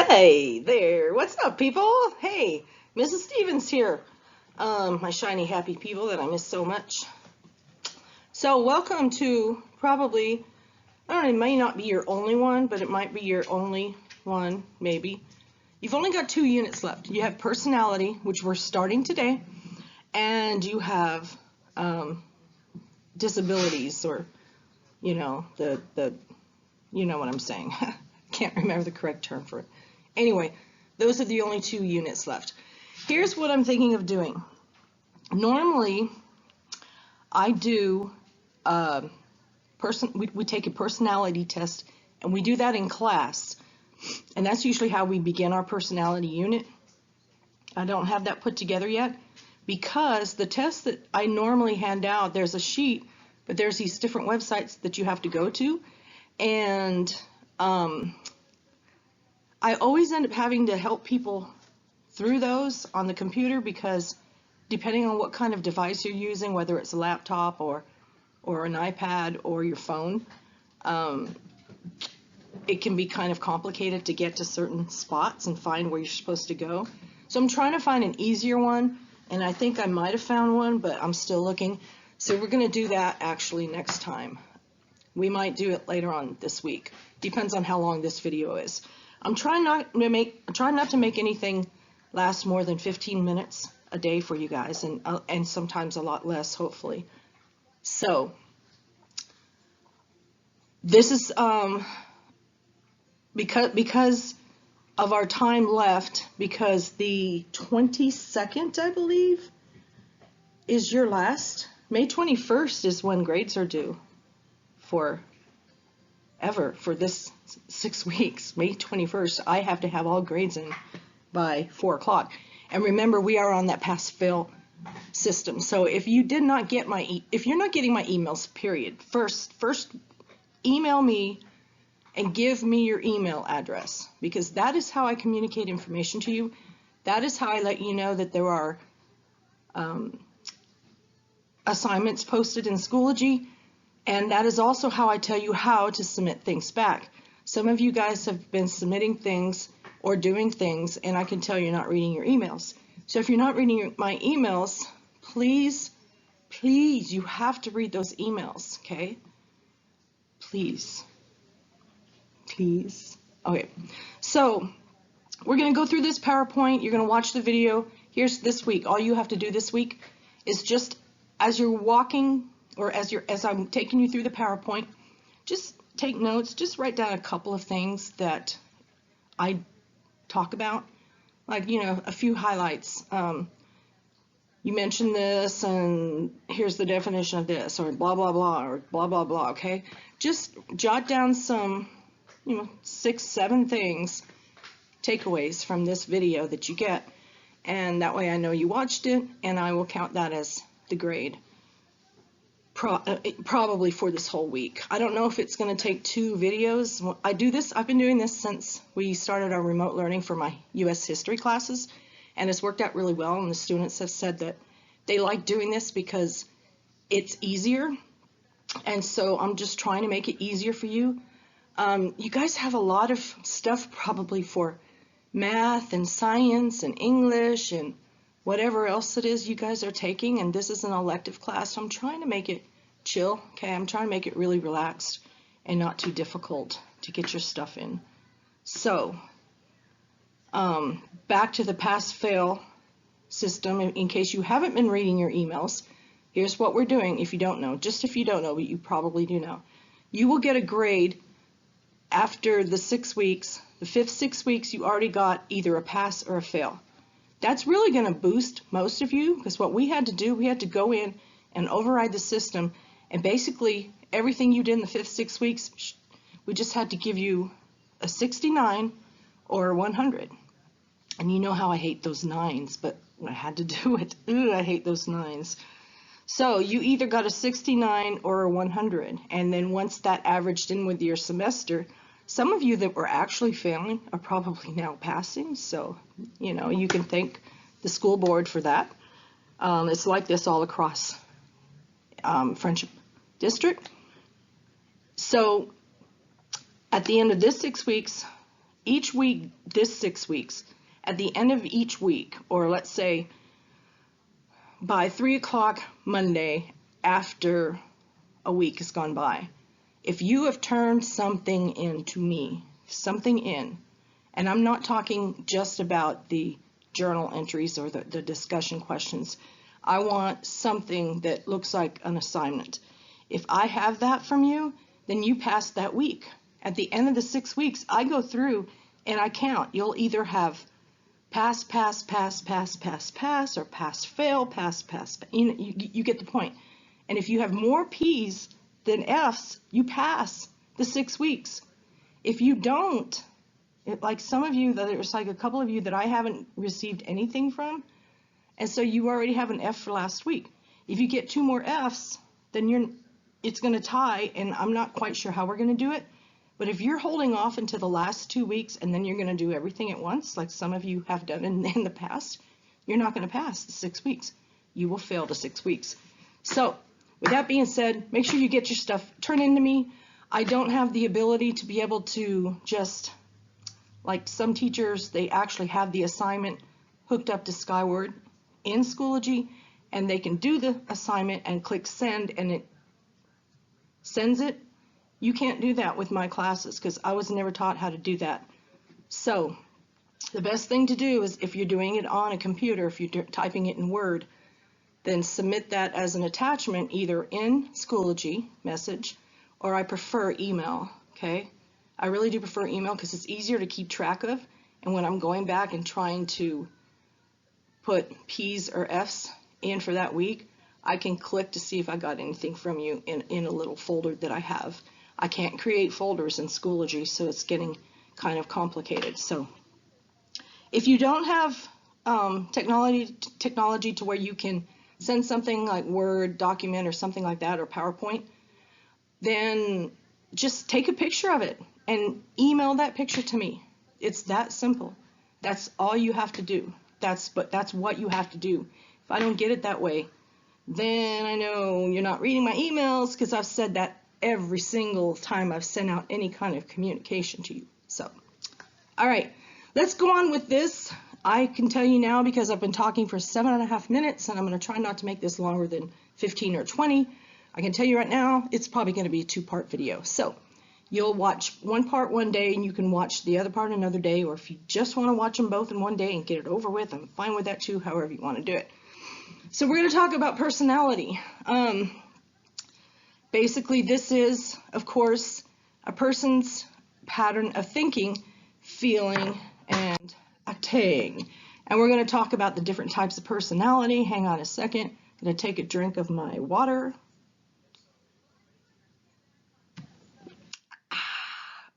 Hey there, what's up, people? Hey, Mrs. Stevens here. My shiny, happy people that I miss so much. So, welcome to probably, I don't know, it may not be your only one, but it might be your only one, maybe. You've only got 2 units left. You have personality, which we're starting today, and you have disabilities, or, you know, you know what I'm saying. Can't remember the correct term for it. Anyway, those are the only 2 units left. Here's what I'm thinking of doing. Normally, I do we take a personality test, and we do that in class, and that's usually how we begin our personality unit. I don't have that put together yet because the test that I normally hand out, there's a sheet, but there's these different websites that you have to go to, and I always end up having to help people through those on the computer because depending on what kind of device you're using, whether it's a laptop or an iPad or your phone, it can be kind of complicated to get to certain spots and find where you're supposed to go. So I'm trying to find an easier one, and I think I might have found one, but I'm still looking. So we're going to do that actually next time. We might do it later on this week. Depends on how long this video is. I'm trying not to make anything last more than 15 minutes a day for you guys, and sometimes a lot less, hopefully. So this is because of our time left, because the 22nd, I believe, is your last. May 21st is when grades are due for this 6 weeks. May 21st, I have to have all grades in by 4 o'clock. And remember, we are on that pass-fail system. So if you did not get if you're not getting my emails, period, first email me and give me your email address, because that is how I communicate information to you. That is how I let you know that there are assignments posted in Schoology, and that is also how I tell you how to submit things back. Some of you guys have been submitting things or doing things, and I can tell you're not reading your emails. So if you're not reading my emails, please, you have to read those emails, okay? Please. Okay, so we're going to go through this PowerPoint. You're going to watch the video. Here's this week. All you have to do this week is just as you're walking, or as I'm taking you through the PowerPoint, just take notes. Just write down a couple of things that I talk about, like, you know, a few highlights. You mentioned this, and here's the definition of this, or blah blah blah, or blah blah blah. Okay, just jot down some, 6, 7 things, takeaways from this video that you get, and that way I know you watched it, and I will count that as the grade. Probably for this whole week. I don't know if it's going to take 2 videos. I've been doing this since we started our remote learning for my U.S. history classes, and it's worked out really well, and the students have said that they like doing this because it's easier, and so I'm just trying to make it easier for you. You guys have a lot of stuff probably for math and science and English and whatever else it is you guys are taking, and this is an elective class, so I'm trying to make it chill, okay? I'm trying to make it really relaxed and not too difficult to get your stuff in. So, back to the pass-fail system. In case you haven't been reading your emails, here's what we're doing. If you don't know, just if you don't know, but you probably do know, you will get a grade after the 6 weeks. The 5th 6 weeks, you already got either a pass or a fail. That's really going to boost most of you, because what we had to do, we had to go in and override the system, and basically everything you did in the 5th 6 weeks, we just had to give you a 69 or a 100. And you know how I hate those 9s, but I had to do it. Ooh, I hate those 9s. So you either got a 69 or a 100, and then once that averaged in with your semester, some of you that were actually failing are probably now passing, so you can thank the school board for that. It's like this all across Friendship District. So at the end of this 6 weeks, each week, this 6 weeks, at the end of each week, or let's say by 3 o'clock Monday after a week has gone by, if you have turned something in to me, something in, and I'm not talking just about the journal entries or the discussion questions, I want something that looks like an assignment. If I have that from you, then you pass that week. At the end of the 6 weeks, I go through and I count. You'll either have pass, pass, pass, pass, pass, pass, or pass, fail, pass, pass. You get the point. And if you have more P's than F's, you pass the 6 weeks. If you don't, like some of you, there's like a couple of you that I haven't received anything from, and so you already have an F for last week. If you get 2 more F's, then it's going to tie, and I'm not quite sure how we're going to do it. But if you're holding off until the last 2 weeks and then you're going to do everything at once, like some of you have done in the past, you're not going to pass the 6 weeks. You will fail the 6 weeks. So with that being said, make sure you get your stuff turned into me. I don't have the ability to be able to just, like some teachers, they actually have the assignment hooked up to Skyward in Schoology, and they can do the assignment and click send and it sends it. You can't do that with my classes because I was never taught how to do that. So the best thing to do is, if you're doing it on a computer, if you're typing it in Word, then submit that as an attachment either in Schoology message, or I prefer email, okay? I really do prefer email because it's easier to keep track of, and when I'm going back and trying to put P's or F's in for that week, I can click to see if I got anything from you in a little folder that I have. I can't create folders in Schoology, so it's getting kind of complicated. So if you don't have technology to where you can send something like Word document or something like that, or PowerPoint, then just take a picture of it and email that picture to me. It's that simple. That's all you have to do. That's what you have to do. If I don't get it that way, then I know you're not reading my emails, because I've said that every single time I've sent out any kind of communication to you. So, all right, let's go on with this. I can tell you now, because I've been talking for 7.5 minutes, and I'm going to try not to make this longer than 15 or 20. I can tell you right now, it's probably going to be a 2-part video. So you'll watch one part one day, and you can watch the other part another day, or if you just want to watch them both in one day and get it over with, I'm fine with that too, however you want to do it. So we're going to talk about personality. Basically, this is, of course, a person's pattern of thinking, feeling, and acting. And we're going to talk about the different types of personality. Hang on a second. I'm going to take a drink of my water.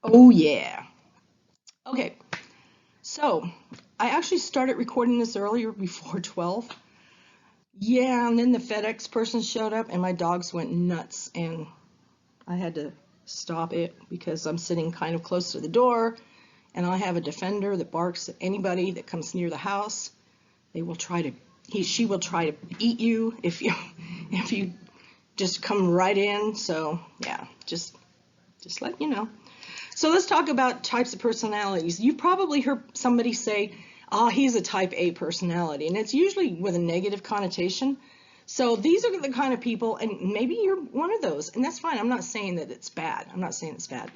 Oh yeah. Okay, so I actually started recording this earlier, before 12. Yeah, and then the FedEx person showed up and my dogs went nuts, and I had to stop it because I'm sitting kind of close to the door, and I have a defender that barks at anybody that comes near the house. They will try to, she will try to eat you if you just come right in. So yeah, just let you know. So let's talk about types of personalities. You've probably heard somebody say, "Ah, he's a type A personality," and it's usually with a negative connotation. So these are the kind of people, and maybe you're one of those, and that's fine. I'm not saying that it's bad. I'm not saying it's bad.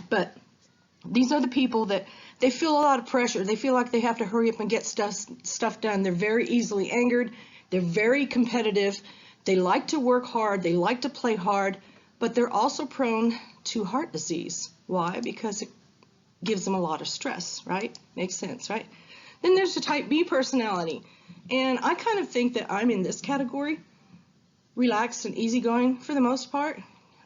But these are the people that they feel a lot of pressure. They feel like they have to hurry up and get stuff done. They're very easily angered. They're very competitive. They like to work hard. They like to play hard, but they're also prone to heart disease. Why? Because it gives them a lot of stress, right? Makes sense, right? Then there's the type B personality, and I kind of think that I'm in this category, relaxed and easygoing for the most part.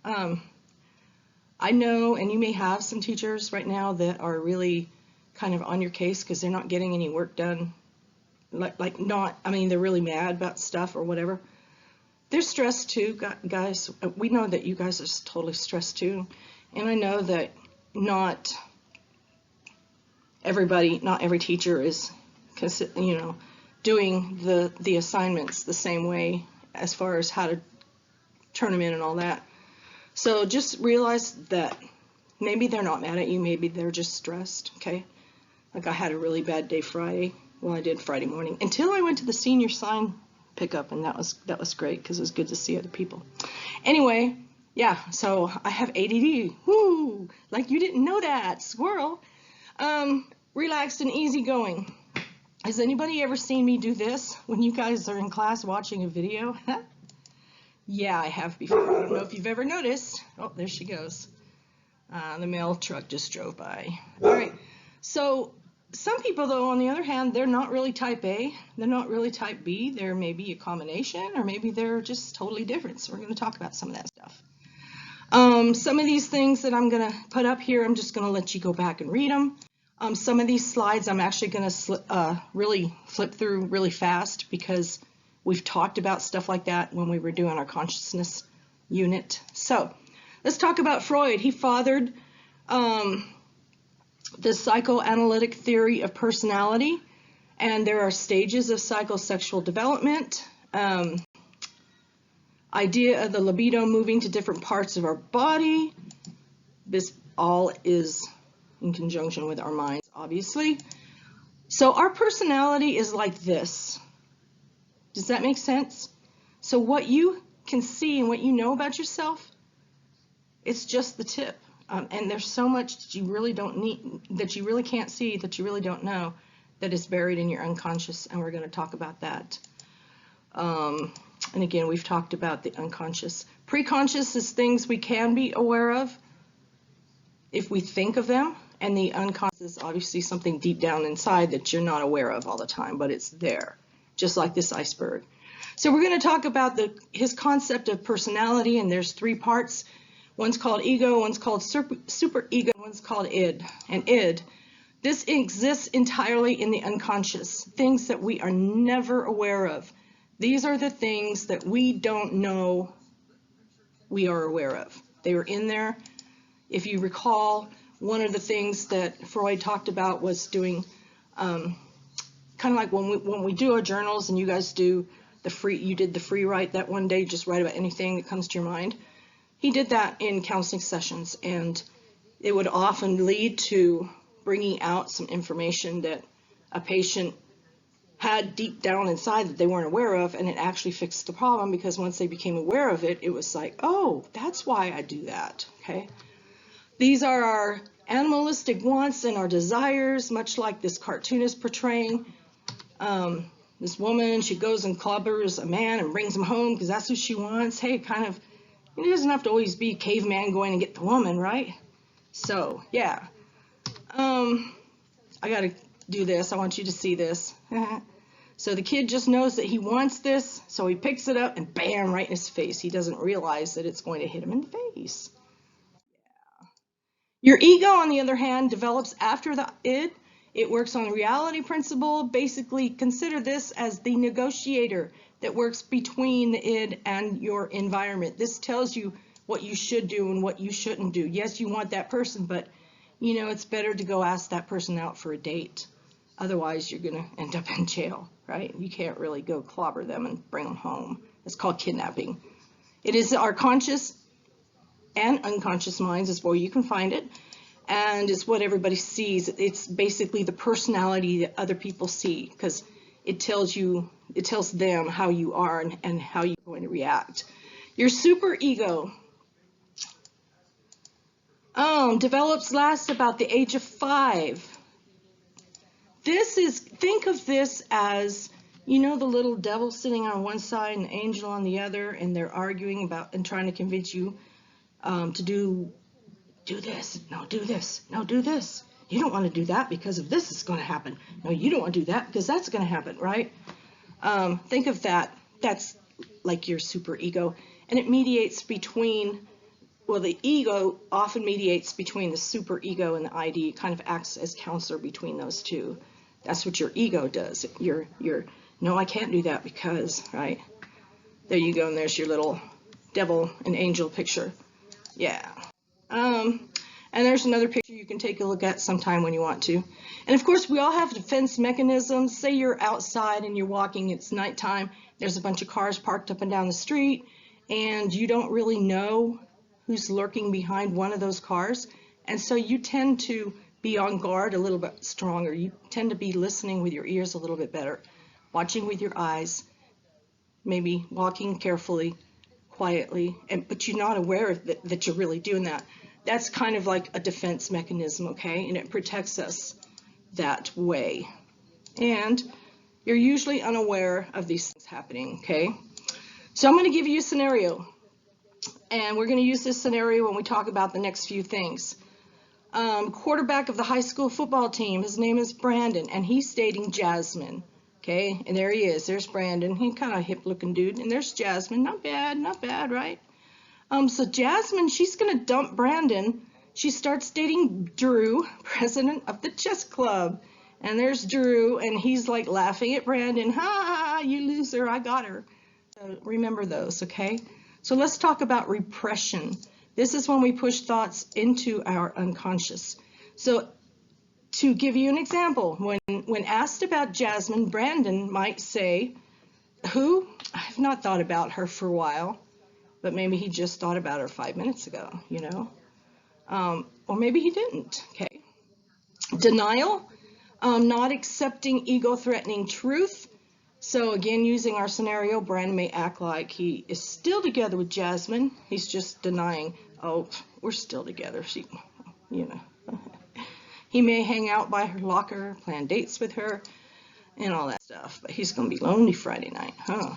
I know, and you may have some teachers right now that are really kind of on your case because they're not getting any work done. They're really mad about stuff or whatever. They're stressed too, guys. We know that you guys are totally stressed too, and I know that not every teacher is, doing the assignments the same way as far as how to turn them in and all that. So just realize that Maybe they're not mad at you, maybe they're just stressed, okay? Like I had a really bad day Friday. Well, I did Friday morning until I went to the senior sign pickup, and that was great because it was good to see other people. Anyway, yeah, so I have ADD. Woo! Like you didn't know that, squirrel. Relaxed and easygoing. Has anybody ever seen me do this when you guys are in class watching a video? Yeah, I have before. I don't know if you've ever noticed. Oh, there she goes. The mail truck just drove by. All right, so some people, though, on the other hand, they're not really type A. They're not really type B. They're maybe a combination, or maybe they're just totally different. So we're going to talk about some of that stuff. Some of these things that I'm going to put up here, I'm just going to let you go back and read them. Some of these slides I'm actually going to really flip through really fast because we've talked about stuff like that when we were doing our consciousness unit. So let's talk about Freud. He fathered the psychoanalytic theory of personality, and there are stages of psychosexual development. Idea of the libido moving to different parts of our body. This all is in conjunction with our minds, obviously. So our personality is like this. Does that make sense? So what you can see and what you know about yourself, it's just the tip. And there's so much that you really don't need, that you really can't see, that you really don't know, that is buried in your unconscious, and we're going to talk about that. And again, we've talked about the unconscious. Preconscious is things we can be aware of if we think of them, and the unconscious is obviously something deep down inside that you're not aware of all the time, but it's there, just like this iceberg. So we're going to talk about his concept of personality, and there's three parts. One's called ego, one's called super ego, one's called id. And id, this exists entirely in the unconscious, things that we are never aware of. These are the things that we don't know we are aware of. They were in there. If you recall, one of the things that Freud talked about was doing, kind of like when we do our journals and you guys do you did the free write that one day, just write about anything that comes to your mind. He did that in counseling sessions, and it would often lead to bringing out some information that a patient had deep down inside that they weren't aware of, and it actually fixed the problem because once they became aware of it, it was like, oh, that's why I do that, okay? These are our animalistic wants and our desires, much like this cartoon is portraying. This woman, she goes and clobbers a man and brings him home because that's who she wants. Hey, kind of, it doesn't have to always be caveman going to get the woman, right? So, yeah. I got to do this. I want you to see this. So the kid just knows that he wants this, so he picks it up and bam, right in his face. He doesn't realize that it's going to hit him in the face. Yeah. Your ego, on the other hand, develops after the id. It works on the reality principle. Basically, consider this as the negotiator that works between the id and your environment. This tells you what you should do and what you shouldn't do. Yes, you want that person, but you know, it's better to go ask that person out for a date. Otherwise, you're going to end up in jail, right? You can't really go clobber them and bring them home. It's called kidnapping. It is our conscious and unconscious minds is where you can find it. And it's what everybody sees. It's basically the personality that other people see because it tells them how you are and how you're going to react. Your super ego develops last about the age of 5. Think of this as, you know, the little devil sitting on one side and the angel on the other, and they're arguing about and trying to convince you to do this, no, do this, no, do this. You don't want to do that because of this is going to happen. No, you don't want to do that because that's going to happen, right? Think of that. That's like your super ego, and it mediates between. Well, the ego often mediates between the super ego and the ID. It kind of acts as counselor between those two. That's what your ego does. No, I can't do that because, right? There you go, and there's your little devil and angel picture. Yeah. And there's another picture you can take a look at sometime when you want to. And of course, we all have defense mechanisms. Say you're outside and you're walking, it's nighttime, there's a bunch of cars parked up and down the street, and you don't really know who's lurking behind one of those cars, And so you tend to be on guard a little bit stronger. You tend to be listening with your ears a little bit better, watching with your eyes, maybe walking carefully, quietly, but you're not aware that you're really doing that. That's kind of like a defense mechanism, okay? And it protects us that way. And you're usually unaware of these things happening, okay? So I'm going to give you a scenario, and we're going to use this scenario when we talk about the next few things. Quarterback of the high school football team, his name is Brandon, and he's dating Jasmine, okay? And there he is. There's Brandon. He's kind of a hip-looking dude. And there's Jasmine. Not bad, right? So Jasmine, she's going to dump Brandon. She starts dating Drew, president of the chess club. And there's Drew, and he's like laughing at Brandon. Ha, you loser, I got her. So remember those, okay? So let's talk about repression. This is when we push thoughts into our unconscious. So to give you an example, when asked about Jasmine, Brandon might say, who? I've not thought about her for a while, but maybe he just thought about her 5 minutes ago, you know? Or maybe he didn't, okay? Denial. Not accepting ego-threatening truth. So again, using our scenario, Brandon may act like he is still together with Jasmine. He's just denying, oh, we're still together. She, you know. He may hang out by her locker, plan dates with her, and all that stuff. But he's going to be lonely Friday night, huh?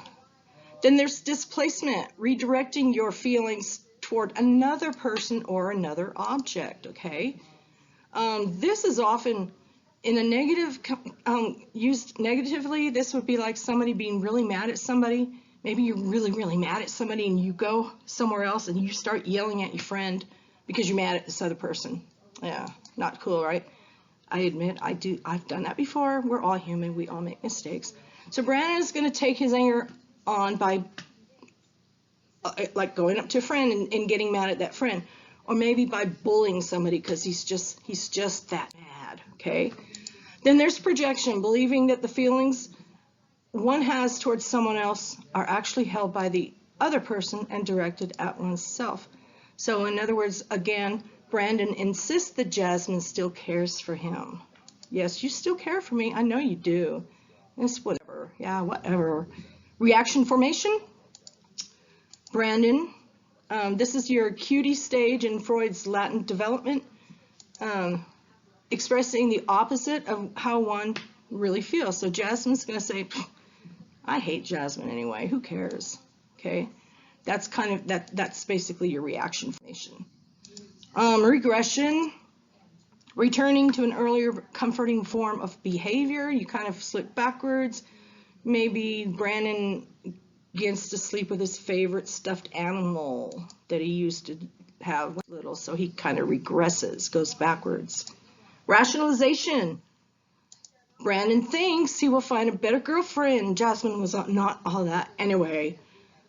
Then there's displacement, redirecting your feelings toward another person or another object, okay? This is often in a negative, used negatively. This would be like somebody being really mad at somebody. Maybe you're really, really mad at somebody and you go somewhere else and you start yelling at your friend because you're mad at this other person. Yeah, not cool, right? I admit, I've done that before. We're all human. We all make mistakes. So Brandon is going to take his anger on by like going up to a friend and getting mad at that friend. Or maybe by bullying somebody because he's just that mad, okay? Then there's projection, believing that the feelings one has towards someone else are actually held by the other person and directed at oneself. So in other words, again, Brandon insists that Jasmine still cares for him. Yes, you still care for me. I know you do. It's whatever. Yeah, whatever. Reaction formation. Brandon, this is your cutie stage in Freud's latent development, expressing the opposite of how one really feels. So Jasmine's going to say, I hate Jasmine anyway. Who cares? Okay, that's kind of that's basically your reaction formation. Regression, returning to an earlier comforting form of behavior. You kind of slip backwards. Maybe Brandon begins to sleep with his favorite stuffed animal that he used to have when he was little, so he kind of regresses, goes backwards. Rationalization. Brandon thinks he will find a better girlfriend. Jasmine was not all that anyway.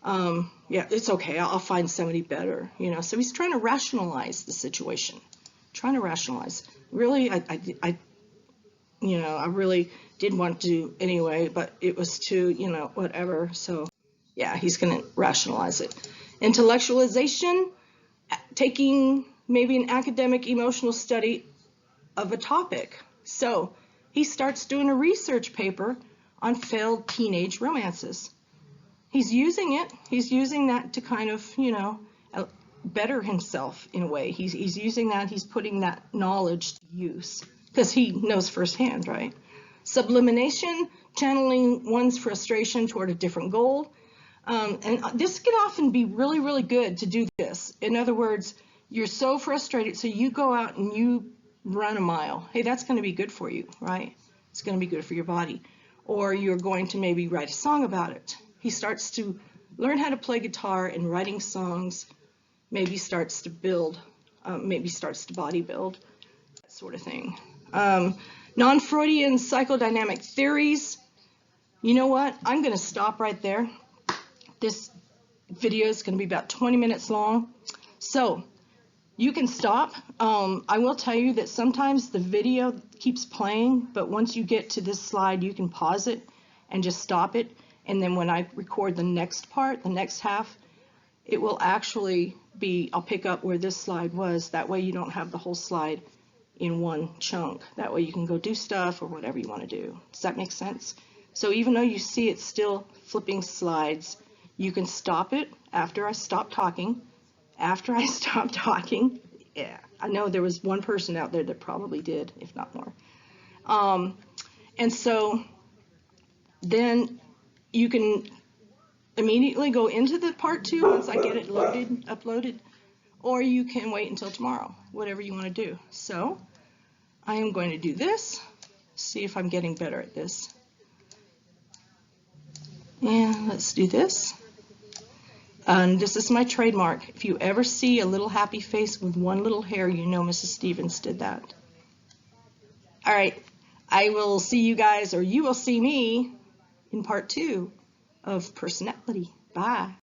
Yeah, it's okay. I'll find somebody better, you know. So he's trying to rationalize the situation. Trying to rationalize. Really, I really did want to anyway, but it was too, you know, whatever. So yeah, he's going to rationalize it. Intellectualization, taking maybe an academic emotional study of a topic. So he starts doing a research paper on failed teenage romances. He's using it. He's using that to kind of, you know, better himself in a way. He's using that. He's putting that knowledge to use because he knows firsthand, right? Sublimation, channeling one's frustration toward a different goal. And this can often be really, really good to do this. In other words, you're so frustrated, so you go out and you run a mile. Hey, that's going to be good for you, right? It's going to be good for your body. Or you're going to maybe write a song about it. He starts to learn how to play guitar and writing songs, maybe starts to build, maybe starts to bodybuild, that sort of thing. Non-Freudian psychodynamic theories. You know what? I'm going to stop right there. This video is going to be about 20 minutes long. So you can stop. I will tell you that sometimes the video keeps playing, but once you get to this slide, you can pause it and just stop it. And then when I record the next part, the next half, it will actually be, I'll pick up where this slide was, that way you don't have the whole slide in one chunk. That way you can go do stuff or whatever you want to do. Does that make sense? So even though you see it's still flipping slides, you can stop it after I stop talking. After I stop talking, yeah, I know there was one person out there that probably did, if not more. And so then you can immediately go into the part 2 once I get it loaded, uploaded, or you can wait until tomorrow, whatever you want to do. So I am going to do this, see if I'm getting better at this. And let's do this. And this is my trademark. If you ever see a little happy face with one little hair, you know Mrs. Stevens did that. All right, I will see you guys, or you will see me in part 2 of Personality. Bye.